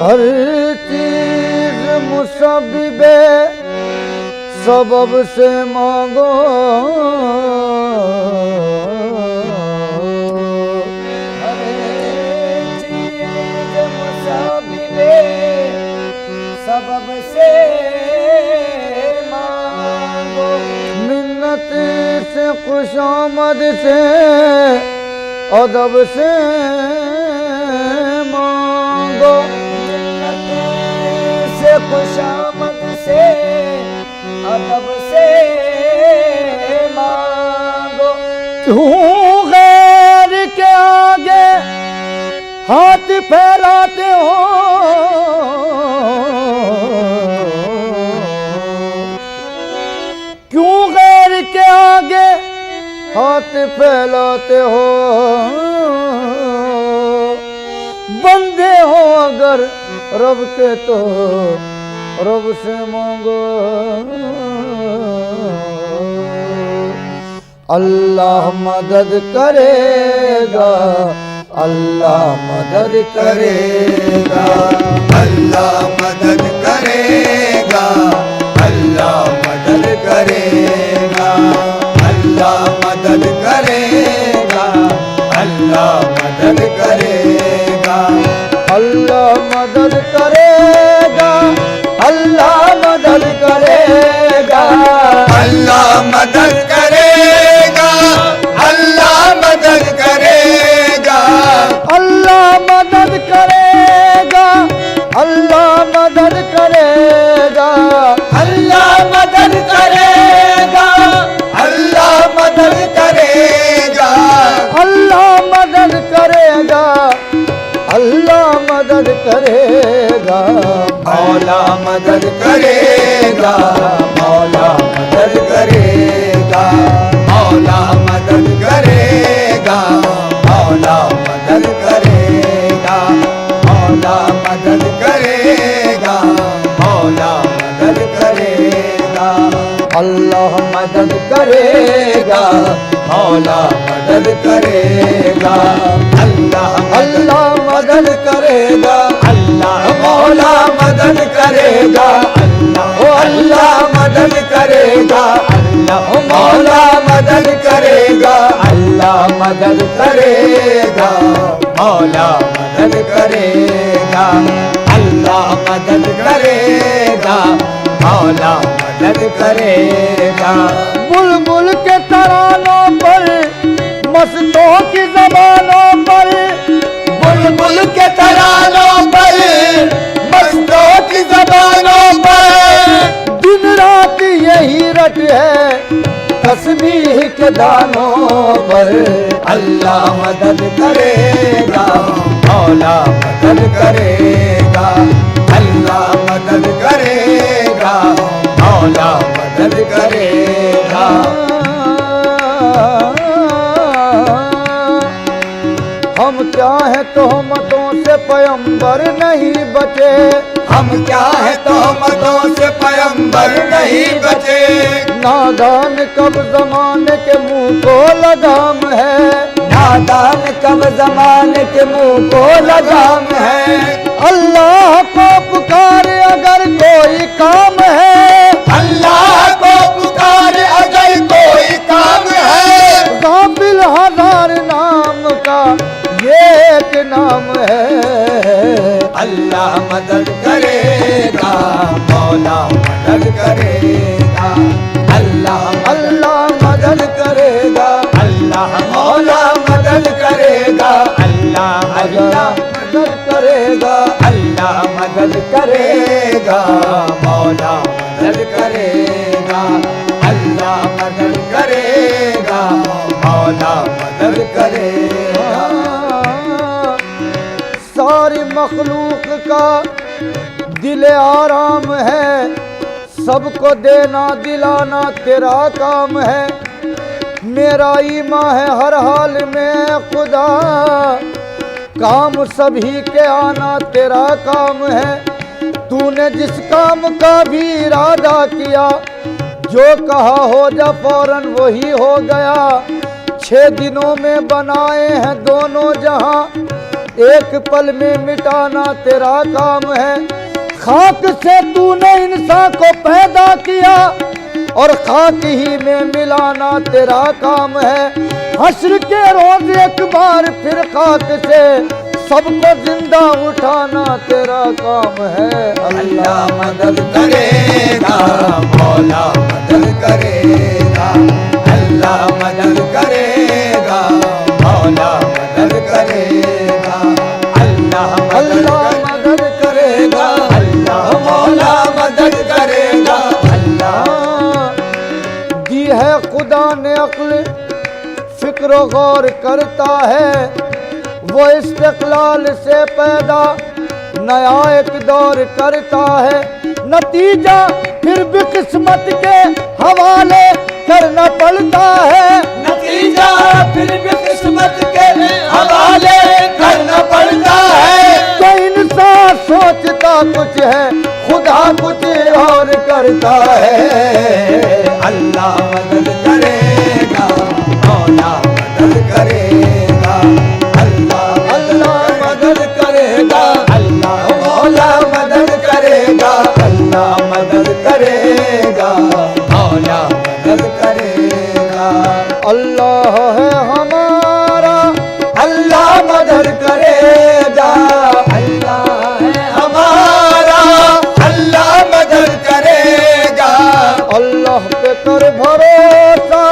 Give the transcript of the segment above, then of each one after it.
हर चीज मुसब्बिबे सबब से मांगो, हर चीज मुसब्बिबे सबब से मांगो। मिन्नत से खुशामद से अदब से मांगो, से खुशामद से अदब से मांगो। क्यों गैर के आगे हाथ फैलाते हो, क्यों गैर के आगे हाथ फैलाते हो। बंदे हो अगर रब के तो रब से मांगो। अल्लाह मदद करेगा, अल्लाह मदद करेगा, अल्लाह मदद करेगा, अल्लाह मदद करेगा, अल्लाह मदद करेगा, अल्लाह मदद करेगा, अल्लाह मदद करेगा, अल्लाह मदद करेगा, अल्लाह मदद करेगा, अल्लाह मदद करेगा, अल्लाह मदद करेगा, अल्लाह मदद करेगा, अल्लाह मदद करेगा, अल्लाह मदद करेगा, अल्लाह मदद करेगा, अल्लाह मदद करेगा, मौला मदद करेगा, मौला मदद करेगा, मौला मदद करेगा, मौला मदद करेगा, मौला मदद करेगा, मौला मदद करेगा, अल्लाह मदद करेगा, मौला मदद करेगा, अल्लाह अल्लाह मदद करेगा, अल्लाह मौला मदद करेगा, अल्लाह ओ अल्लाह मदद करेगा, अल्लाह मौला मदद करेगा, अल्लाह मदद करेगा, मौला मदद करेगा, अल्लाह मदद करेगा, मौला मदद करेगा। बुलबुल के तरानों पर, मस्तों की जबानों पर, बुलबुल के तरानों पर, मस्तों की जबानों पर, दिन रात यही रट है तस्बीह के दानों पर। अल्लाह मदद करेगा, मौला मदद करेगा, अल्लाह मदद करेगा, मौला मदद करेगा। हम क्या है तोहमतों से पैगंबर नहीं बचे, हम क्या है तोहमतों से पैगंबर नहीं बचे। नादान कब जमाने के मुंह को लगाम है, नादान कब जमाने के मुंह को लगाम है। अल्लाह को पुकारे अगर कोई काम है, अल्लाह को पुकारे अगर कोई काम है। काबिल हजार नाम का ये एक नाम है। अल्लाह मदद करेगा, मौला मदद करेगा, अल्लाह अल्लाह मदद करेगा, अल्लाह मौला मदद करेगा, अल्लाह अल्लाह मदद करेगा, अल्लाह मदद करेगा, मौला मदद करेगा, अल्लाह मदद करेगा, मौला मदद करेगा। सारी मखलूक का दिल आराम है, सबको देना दिलाना तेरा काम है। मेरा ईमान है हर हाल में खुदा, काम सभी के आना तेरा काम है। तूने जिस काम का भी इरादा किया, जो कहा हो जा फौरन वही हो गया। 6 दिनों में बनाए हैं दोनों जहां, एक पल में मिटाना तेरा काम है। खाक से तूने इंसान को पैदा किया और खाक ही में मिलाना तेरा काम है। हश्र के रोज एक बार फिर खाक से सबको जिंदा उठाना तेरा काम है। अल्लाह मदद करेगा, मौला मदद करेगा। अल्लाह मदद करेगा, मौला मदद करेगा। अल्लाह मदद करेगा, अल्लाह मौला मदद करेगा। अल्लाह दी है खुदा ने अक्ल, फिक्र गौर करता है। वो इस्तिक़लाल से पैदा नया एक दौर करता है। नतीजा फिर भी किस्मत के हवाले करना पड़ता है। नतीजा फिर भी किस्मत के हवाले करना पड़ता है। तो इंसान सोचता कुछ है, खुदा कुछ और करता है। अल्लाह मदद करेगा, मौला मदद करेगा। अल्लाह मदद करेगा, अल्लाह मौला मदद करेगा। अल्लाह मदद करेगा, मौला मदद करेगा। अल्लाह है हमारा, अल्लाह मदद करेगा। अल्लाह है हमारा, अल्लाह मदद करेगा। अल्लाह पे कर भरोसा,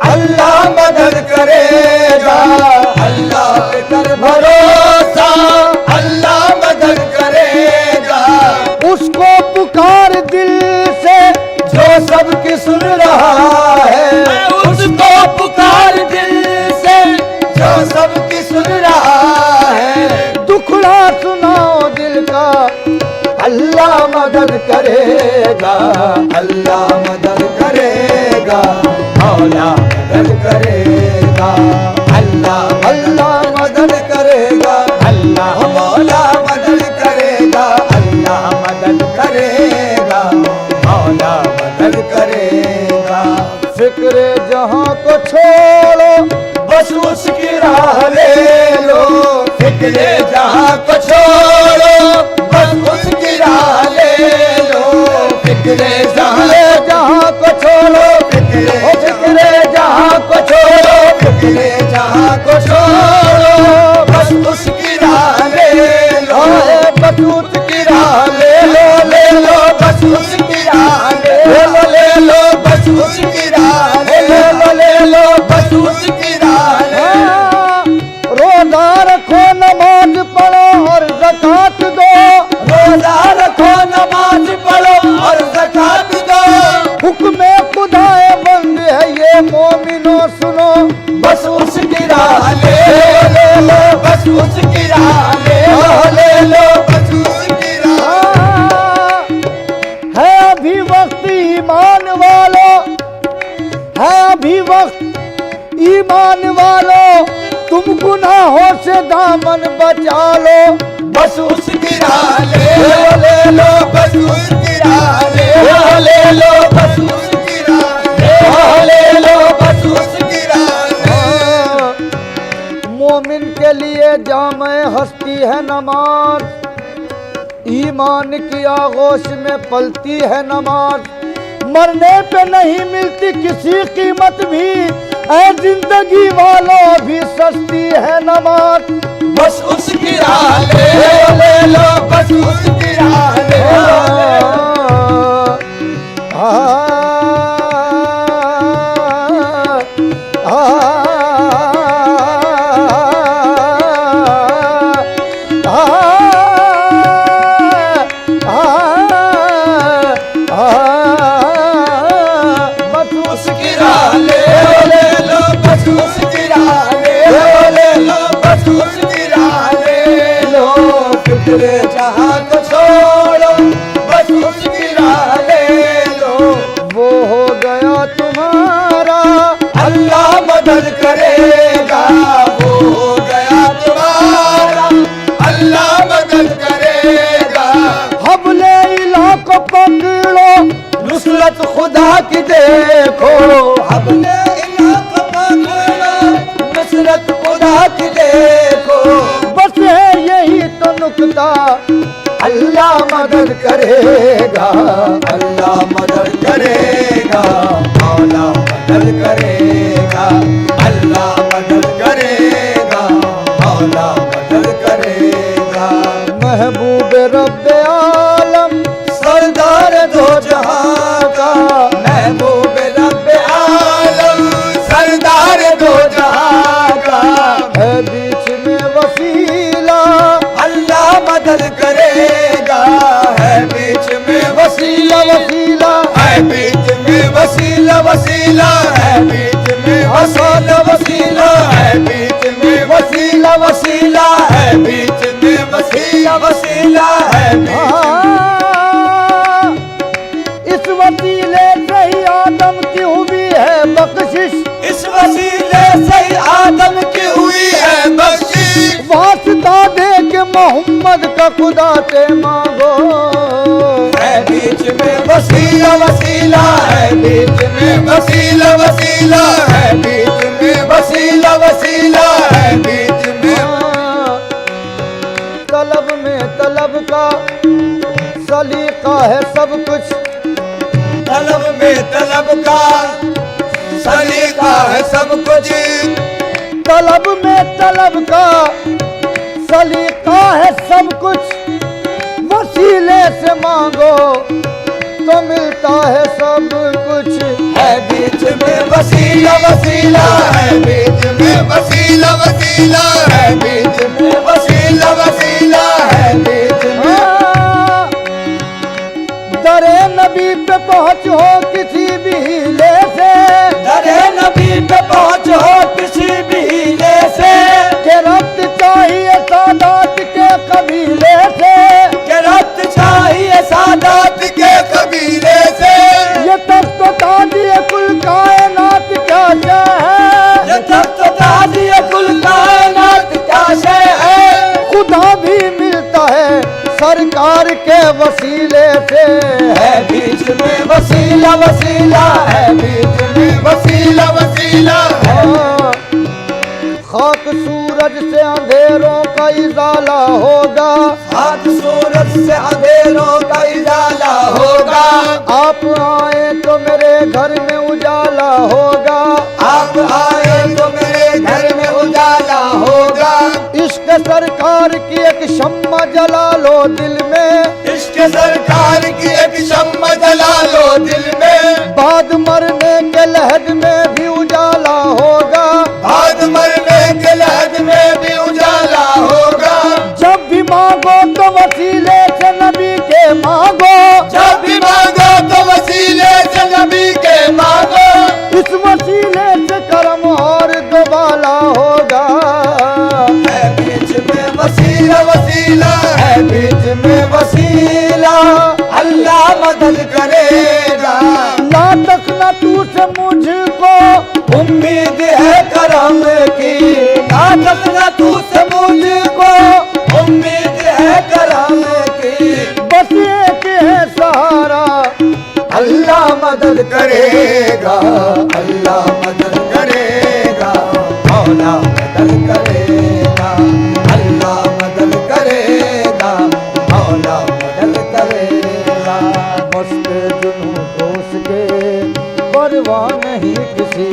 अल्लाह मदद करेगा। अल्लाह पे कर भरोसा, अल्लाह मदद करेगा। उसको पुकार दिल से जो सबकी सुन रहा है, उसको पुकार दिल से जो सबकी सुन रहा है। दुखड़ा सुनाओ दिल का, अल्लाह मदद करेगा, अल्लाह मदद करेगा। मौला मदद करेगा, अल्लाह मदद करेगा। अल्लाह मौला मदद करेगा। अल्लाह मदद करेगा, मौला मदद करेगा। फिक्र जहां को छोड़ो, बस उसकी राह ले लो। फिक्रे जहां को छोड़ो, बस उसकी राह ले लो। फिक्रे जहां को छोड़ो, फिक्रे जहां को छोड़ो। फिक्रे जहां को छोड़ो, बस उसकी राह ले लो। बस उसकी राह ले लो, ले लो। बस उसकी राह ले लो, ले लो। बस उसकी राह ले लो, ले लो। बस उसकी राह ले लो। रोजा रखो नमाज पढ़ो और ज़कात दो। रोजा रखो नमाज पढ़ो और ज़कात दो। हुक्म खुदाए बंद है ये मोमिनो सुनो। बस उसकी राह ले लो, ले लो। बस उसकी राह ले लो, ले लो। बस उसकी राह। है अभी वक्त ईमान वालो, है अभी वक्त ईमान वालो, तुम गुनाहों से दामन बचा लो। बस उसकी राह ले लो, ले लो। बस उसकी राह ले लो, ले लो। बस उसकी राह ले लो, ले लो। बस उसकी राह ले लो। मोमिन के लिए जामे हस्ती है नमाज, ईमान की आगोश में पलती है नमाज। मरने पे नहीं मिलती किसी कीमत भी, ऐ जिंदगी वालों भी सस्ती है नमाज। बस उसकी राह ले लो, ले लो। बस उसकी राह ले लो, ले लो। बस उसकी राह ले लो, ले लो। बस उसकी राह ले लो, ले लो। बस उसकी राह ले लो। फिक्रे जहां को छोड़ो, बस उसकी राह ले लो। वो हो गया तुम्हारा, अल्लाह मदद करेगा, वो हो गया तुम्हारा, अल्लाह मदद करेगा। हबले इला को पकड़ो, नुसरत खुदा की देखो। हबले इला को पकड़ो, नुसरत खुदा की देखो। बस है यही तो नुक्ता, अल्लाह मदद करेगा, अल्लाह मदद करेगा, मौला मदद करेगा, अल्लाह मदद करेगा, मौला मदद करेगा। महबूब रब्बे आलम, सरदार दो जहां का, महबूब रब्बे आलम, सरदार दो जहां का। है बीच में वसीला, अल्लाह मदद करेगा, है बीच में वसीला, वसीला है बीच में वसीला, वसीला है बीच में वसीला, वसीला है बीच में वसीला, वसीला है बीच में वसीला, वसीला है हाँ, इस वसीले से ही आदम की हुई है बख्शिश, इस वसीले से ही आदम की हुई है बख्शिश। वास्ता दे के मोहम्मद का खुदा से मांगो। है बीच में वसीला, वसीला है बीच में वसीला, वसीला है बीच में वसीला, वसीला है बीच में। तलब में तलब का सलीका है सब कुछ, तलब में तलब का सलीका है सब कुछ। तलब में तलब का सलीका है सब कुछ। वसीले से मांगो तो मिलता है सब कुछ। है बीच में वसीला, वसीला है बीच में वसीला, वसीला है बीच में वसीला, वसीला है बीच में। दरे नबी पे पहुँचो किसी भी हीले से, दरे नबी पे पहुँचो किसी भी हीले से। के रब्त चाहिए सादात के कबीले से, के रब्त चाहिए सादात के कबीले से। ये तख्त ताजिए कुल कायनात क्या है, ये तख्त ताजिए कुल कायनात क्या है। खुदा भी मिलता है सरकार के वसीले से। है बीच में वसीला, वसीला है बीच में वसीला, वसीला है। खाक सूरज से अंधेरों का इजाला होगा, हाथ सूरज से अंधेरों का इजाला होगा। आप आए तो मेरे घर में उजाला होगा, आप आए तो मेरे घर में उजाला होगा। इश्क सरकार की एक शम्मा जला लो दिल में, इश्क सरकार की एक शम्मा जला लो दिल में। बाद मरने के लहद में भी उजाला होगा, बाद मरने के लहद में भी उजाला होगा। जब भी मांगो तो वसीले से नबी के मांगो, जब भी मांगो तो वसीले से नबी के मांगो। इस वसीले से करम और दोबाला होगा। है बीच में वसीला, वसीला है बीच में वसीला, अल्लाह मदद करेगा। ला तकना तू से मुझको उम्मीद है करम की, ला तकना तू से मुझको उम्मीद है करम की। बस एक है सहारा, अल्लाह मदद करेगा, अल्लाह मदद करेगा, मौला मदद करेगा, अल्लाह मदद करेगा, मौला मदद करेगा। मस्त जुनू दोस्त के परवाह नहीं किसी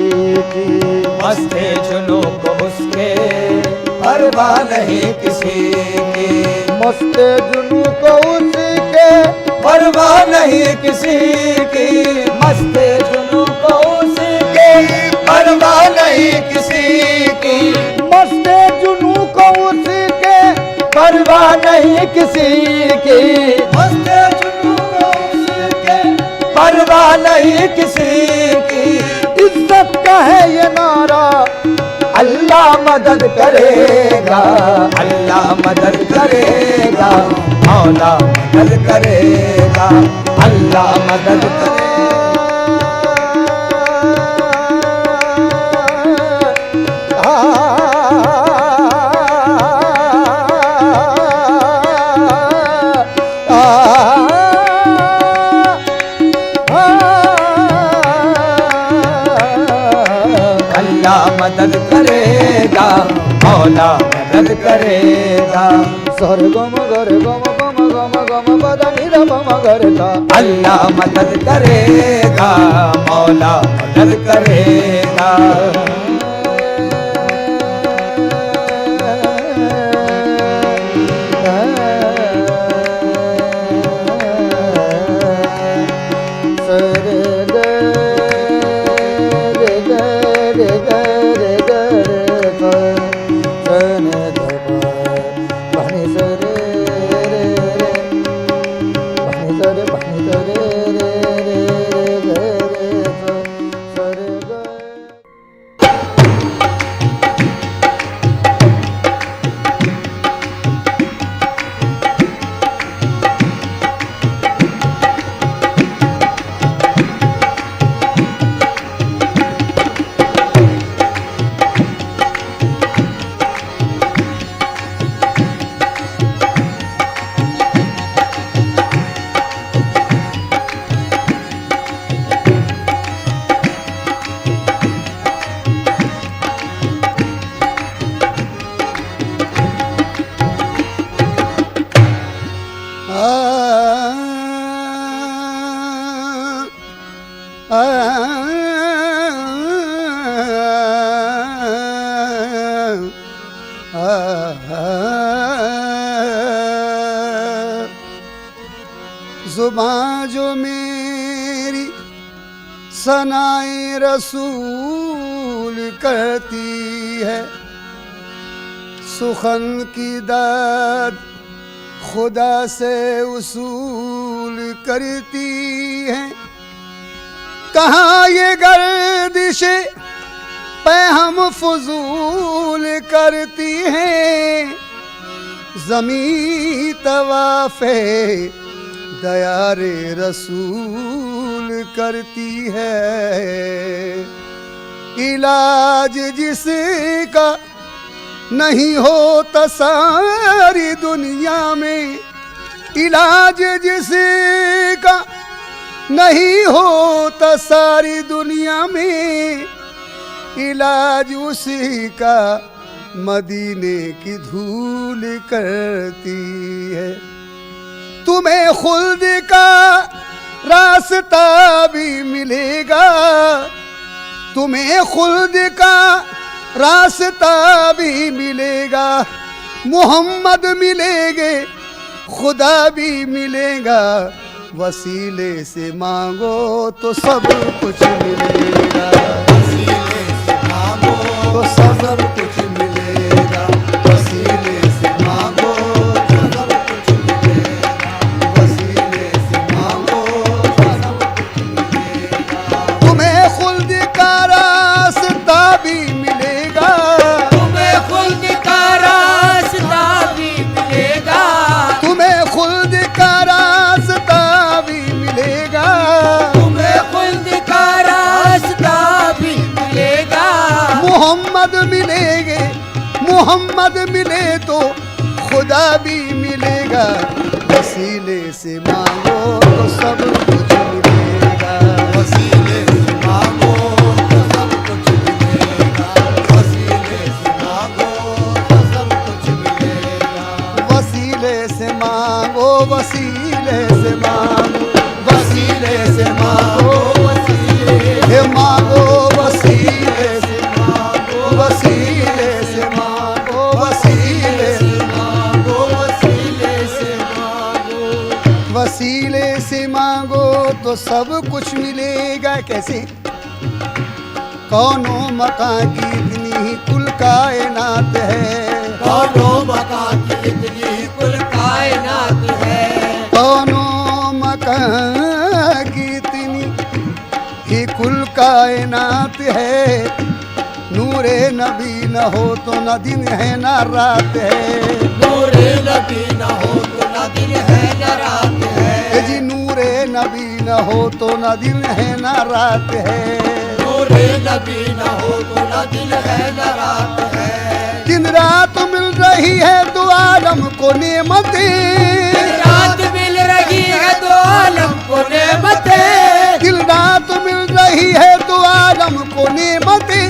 की, मस्ते जुनू को उसके परवाह नहीं किसी की। मस्त जुनू को उसके परवाह नहीं किसी की, मस्ते जुनू को उसके परवाह नहीं किसी की। मस्त जुनू को उसके परवाह नहीं किसी की, मस्ते जुनू को उसके परवाह नहीं किसी की। इज्जत का है ये नारा, अल्लाह मदद करेगा, अल्लाह मदद करेगा, मौला मदद करेगा, अल्लाह मदद करेगा। अल्लाह मदद करेगा, मौला मदद करेगा। सर गम गर गम पम गम गम पद नि ध पम गर धा। अल्लाह मदद करेगा, मौला मदद करेगा। जुबां जो मेरी सनाए रसूल करती है, सुखन की दाद खुदा से उसूल करती है। कहाँ ये गर्दिशे पैहम फजूल करती हैं, ज़मीं तवाफ़े दयारे रसूल करती है। इलाज जिसका नहीं होता सारी दुनिया में, इलाज जिसका नहीं होता सारी दुनिया में, इलाज उसी का मदीने की धूल करती है। तुम्हें खुल्द का रास्ता भी मिलेगा, तुम्हें खुल्द का रास्ता भी मिलेगा। मोहम्मद मिलेंगे, खुदा भी मिलेगा, वसीले से मांगो तो सब कुछ मिलेगा, वसीले से मांगो तो सब कुछ मिलेगा, वसीले से मांगो तो सब कुछ मिलेगा, वसीले से मांगो तो सब कुछ मिलेगा। तुम्हें खुल्द का रास्ता भी मिलेगा, तुम्हें खुल्द का रास्ता भी मिलेगा, तुम्हें खुल्द का रास्ता भी मिलेगा, तुम्हें खुल्द का रास्ता भी मिलेगा। मोहम्मद मिलेंगे, मोहम्मद मिले तो खुदा भी मिलेगा, वसीले से मांगो तो सब कुछ मिलेगा, वसीले से मांगो तो सब कुछ मिलेगा, वसीले से मांगो तो सब कुछ मिलेगा, वसीले से मांगो, वसीले से मांगो, वसीले से मांगो, वसीले मांगो, वसीले से मांगो, वसीले से मांगो, वसीले से मांगो, वसीले से मांगो, वसीले से मांगो तो सब कुछ मिलेगा। कैसे? कौनो मकान की इतनी ही कुल कायनात है, कौनो मकान की इतनी कुल कायनात है, कौनो मकान की इतनी ही कुल कायनात है। नूरे नबी न हो तो न दिन है न रात है, नूरे नबी न हो तो न दिन है न रात है, जी नूरे नबी न हो तो न दिन है न रात है, नूरे नबी न हो तो न दिन है न रात है। दिन रात मिल रही है दो आलम को नेमतें, दिन रात मिल रही है दो आलम को नेमतें, दिन रात मिल रही है दो आलम को नेमतें।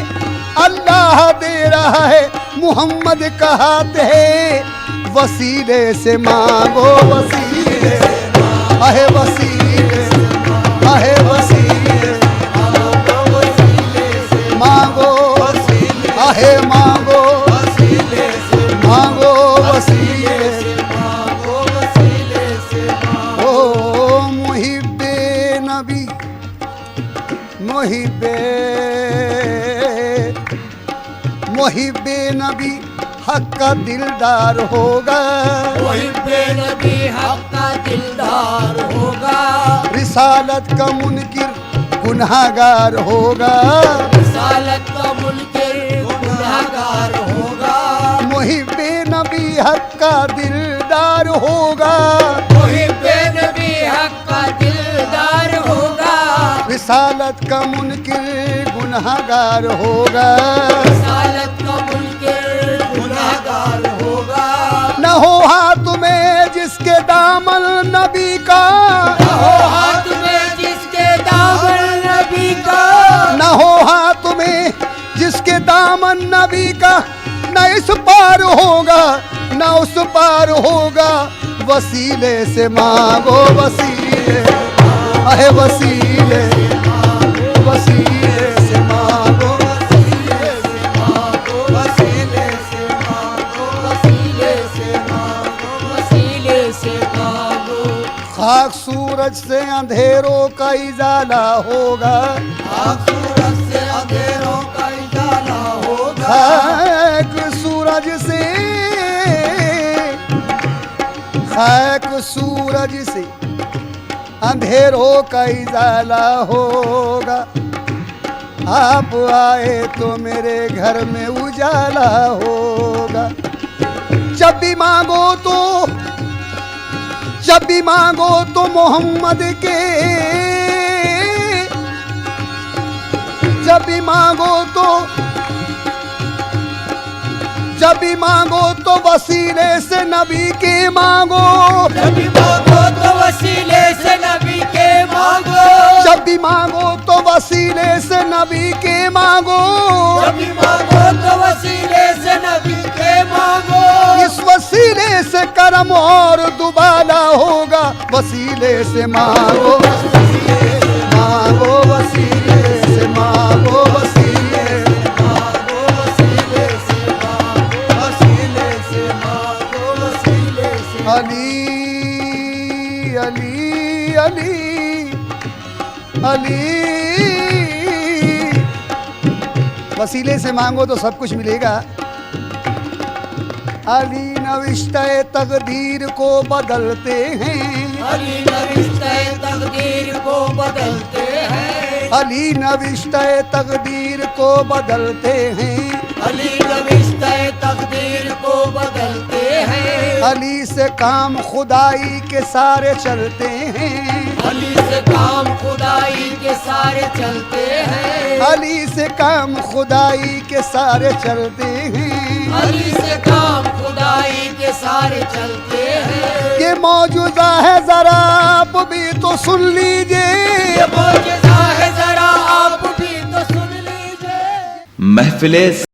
अल्लाह दे रहा है, मोहम्मद का हाथ है, वसीले से मांगो, वसीले आहे वसीले, आहे वसीले मांगो, आहे मांगो, मांगो वसीले, ओ मुहिब्बे नबी, मुहिब्बे नबी हक का दिलदार होगा, मुहिब्बे नबी हक का दिलदार होगा, रिसालत का मुनकिर गुनहगार होगा, रिसालत का मुनकिर गुनहगार होगा, मुहिब्बे नबी हक का दिलदार होगा, मुहिब्बे नबी हक का दिलदार होगा, रिसालत का मुनकिर गुनहगार होगा, रिसालत का मुनकिर गुनहगार होगा, न हो हाथ में जिसके दामन नबी का, न हो हाथ में जिसके दामन नबी का, न हो हाथ में जिसके दामन नबी का, न इस पार होगा न उस पार होगा, वसीले से मांगो, वसीले अहे वसीले, वसीले से मांगो, वसीले से मांगो, वसीले से मांगो, वसीले से मांगो, वसीले से मांगो, खाक सूरज से अंधेरों का इजाला होगा, खाक सूरज से अंधेरों का उजाला होगा, खाक सूरज से, खाक सूरज से अंधेरों का इजाला होगा, आप आए तो मेरे घर में उजाला होगा, जब भी मांगो तो, जब भी मांगो तो मोहम्मद के, जब भी मांगो तो, जब भी मांगो तो वसीले से नबी के मांगो, जब भी मांगो तो वसीले से नबी के मांगो, जब भी मांगो तो वसीले से नबी के मांगो, जब भी मांगो तो वसीले से नबी के मांगो, इस वसीले से करम और दुबाला होगा, वसीले से मांगो, मांगो वसीले से मांगो, वसीले मांगो वसीले से मांगो, वसीले से मांगो, वसीले से अली अली अली अली, वसीले से मांगो तो सब कुछ मिलेगा। अली नविश्ते तकदीर को बदलते हैं, अली नविश्ते तकदीर को बदलते हैं, अली नविश्ते तकदीर को बदलते हैं, अली नविश्ते तकदीर को बदलते हैं, अली से काम खुदाई के सारे चलते हैं, अली से काम खुदाई के सारे चलते हैं, अली से काम खुदाई के सारे चलते हैं, अली से काम खुदाई के सारे चलते हैं, ये मौजूदा है जरा आप भी तो सुन लीजिए, ये मौजूदा है जरा आप भी तो सुन लीजिए। महफिले